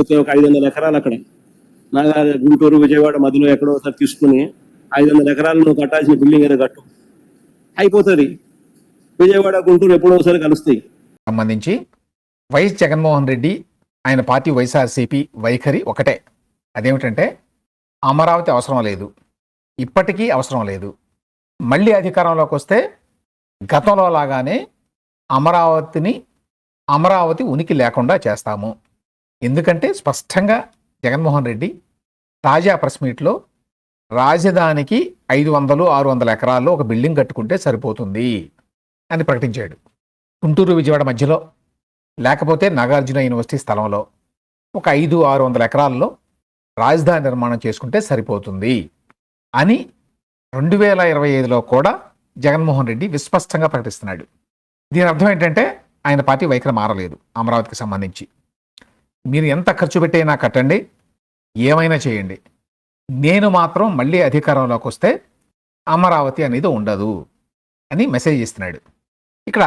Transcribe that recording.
ఒక 500 ఎకరాలు అక్కడ గుంటూరు విజయవాడ మధ్యలో ఎక్కడో ఒకసారి తీసుకుని 500 ఎకరాలు నువ్వు కట్టాల్సిన బిల్డింగ్ ఏదో కట్టు, అయిపోతుంది. విజయవాడ గుంటూరు ఎప్పుడో ఒకసారి కలుస్తాయి. సంబంధించి వైఎస్ జగన్మోహన్ రెడ్డి ఆయన పార్టీ వైఎస్ఆర్సీపీ వైఖరి ఒకటే. అదేమిటంటే అమరావతి అవసరం లేదు, ఇప్పటికీ అవసరం లేదు. మళ్ళీ అధికారంలోకి వస్తే గతంలో లాగానే అమరావతి ఉనికి లేకుండా చేస్తాము. ఎందుకంటే స్పష్టంగా జగన్మోహన్ రెడ్డి తాజా ప్రెస్ మీట్లో రాజధానికి 500-600 ఎకరాల్లో ఒక బిల్డింగ్ కట్టుకుంటే సరిపోతుంది అని ప్రకటించాడు. గుంటూరు విజయవాడ మధ్యలో లేకపోతే నాగార్జున యూనివర్సిటీ స్థలంలో ఒక 500-600 ఎకరాల్లో రాజధాని నిర్మాణం చేసుకుంటే సరిపోతుంది అని 2025లో కూడా జగన్మోహన్ రెడ్డి విస్పష్టంగా ప్రకటిస్తున్నాడు. దీని అర్థం ఏంటంటే ఆయన పార్టీ వైఖరి మారలేదు. అమరావతికి సంబంధించి మీరు ఎంత ఖర్చు పెట్టైనా కట్టండి, ఏమైనా చేయండి, నేను మాత్రం మళ్ళీ అధికారంలోకి వస్తే అమరావతి అనేది ఉండదు అని మెసేజ్ ఇస్తున్నాడు. ఇక్కడ